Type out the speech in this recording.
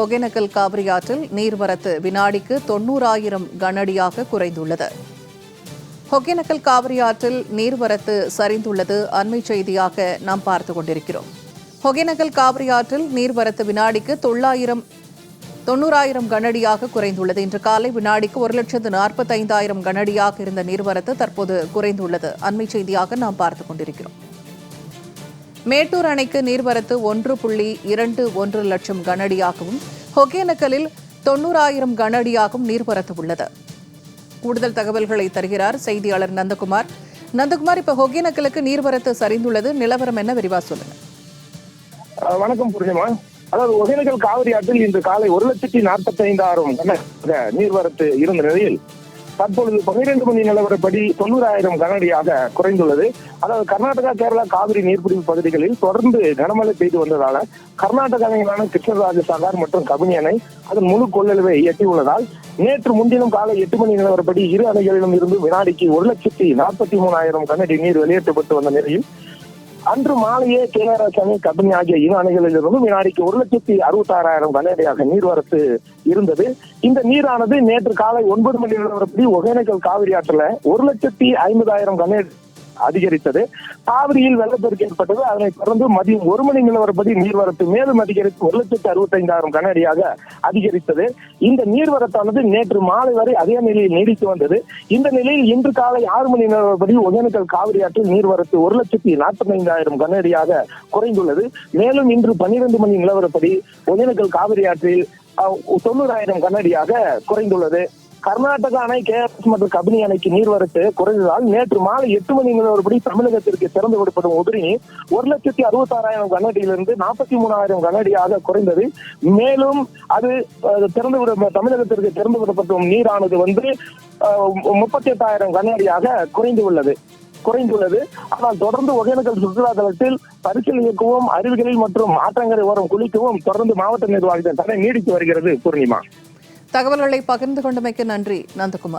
ஒகேனக்கல் காவிரி ஆற்றில் நீர்வரத்து வினாடிக்கு 90,000 கனஅடியாக குறைந்துள்ளது. ஒகேனக்கல் காவிரி ஆற்றில் நீர்வரத்து சரிந்துள்ளது அண்மை செய்தியாக நாம் பார்த்துக் கொண்டிருக்கிறோம். ஒகேனக்கல் காவிரி ஆற்றில் நீர்வரத்து வினாடிக்கு 90,000 கனஅடியாக குறைந்துள்ளது. இன்று காலை வினாடிக்கு 1,45,000 கனஅடியாக இருந்த நீர்வரத்து தற்போது குறைந்துள்ளது அண்மை செய்தியாக நாம் பார்த்துக் கொண்டிருக்கிறோம். மேட்டூர் அணைக்கு நீர்வரத்து 1.21 லட்சம் கனஅடியாகவும் ஒகேனக்கலில் 90,000 கனஅடியாகவும் நீர்வரத்து உள்ளது. கூடுதல் தகவல்களை தருகிறார் செய்தியாளர் நந்தகுமார். இப்ப ஒகேனக்கலுக்கு நீர்வரத்து சரிந்துள்ளது, நிலவரம் என்ன, விரிவா சொல்லுங்க. வணக்கம் பூர்ணிமா. அதாவது ஒகேனக்கல் காவிரி ஆற்றில் இன்று காலை 1,45,000 நீர்வரத்து இருந்த நிலையில் தற்பொழுது 12 மணி நிலவரப்படி 90,000 கனஅடியாக குறைந்துள்ளது. அதாவது கர்நாடகா, கேரளா காவிரி நீர்பிடிப்பு பகுதிகளில் தொடர்ந்து கனமழை பெய்து வந்ததால கர்நாடக அணைகளான கிருஷ்ணராஜசாகர் மற்றும் கபினி அணை அதன் முழு கொள்ளளவை எட்டியுள்ளதால் நேற்று முன்தினம் காலை 8 மணி நிலவரப்படி இரு அணைகளிலும் இருந்து வினாடிக்கு 1,43,000 கனஅடி நீர் வெளியேற்றப்பட்டு வந்த நிலையில் அன்று மாலையே கேஆர்எஸ் அணை, கபினி ஆகிய இரு அணைகளிலிருந்து வினாடிக்கு 1,66,000 கனஅடியாக நீர்வரத்து இருந்தது. இந்த நீரானது நேற்று காலை 9 மணி நிலவரப்படி ஒகேனக்கல் காவிரி ஆற்றில் 1,50,000 கனஅடி அதிகரித்தது. காவிரியில் வெள்ளப்பெருக்கு ஏற்பட்டது. அதனைத் தொடர்ந்து மதியம் 1 மணி நிலவரப்படி நீர்வரத்து மேலும் அதிகரித்து 1,65,000 கனஅடியாக அதிகரித்தது. இந்த நீர்வரத்தானது நேற்று மாலை வரை அதே நிலையில் நீடித்து வந்தது. இந்த நிலையில் இன்று காலை 6 மணி நிலவரப்படி ஒகேனக்கல் காவிரி ஆற்றில் நீர்வரத்து 1,45,000 கனஅடியாக குறைந்துள்ளது. மேலும் இன்று 12 மணி நிலவரப்படி ஒகேனக்கல் காவிரி ஆற்றில் 90,000 கனஅடியாக குறைந்துள்ளது. கர்நாடகா அணை, கேஆர்எஸ் மற்றும் கபினி அணைக்கு நீர்வரத்து குறைந்ததால் நேற்று மாலை 8 மணி நிலவரப்படி தமிழகத்திற்கு திறந்து விடப்படும் உதிரி நீர் 1,66,000 கனஅடியிலிருந்து 43,000 கனஅடியாக குறைந்தது. மேலும் அது தமிழகத்திற்கு திறந்து விடப்படும் நீரானது 38,000 கனஅடியாக குறைந்துள்ளது. ஆனால் தொடர்ந்து ஒகேனக்கல் சுற்றுலா தலத்தில் பரிசல் இயக்கவும், அருவிகளில் மற்றும் ஆற்றங்கரை ஓரம் குளிக்கவும் தொடர்ந்து மாவட்ட நிர்வாகத்தின் தடை நீடித்து வருகிறது. பூர்ணிமா, தகவல்களை பகிர்ந்து கொண்டமைக்கு நன்றி நந்தகுமார்.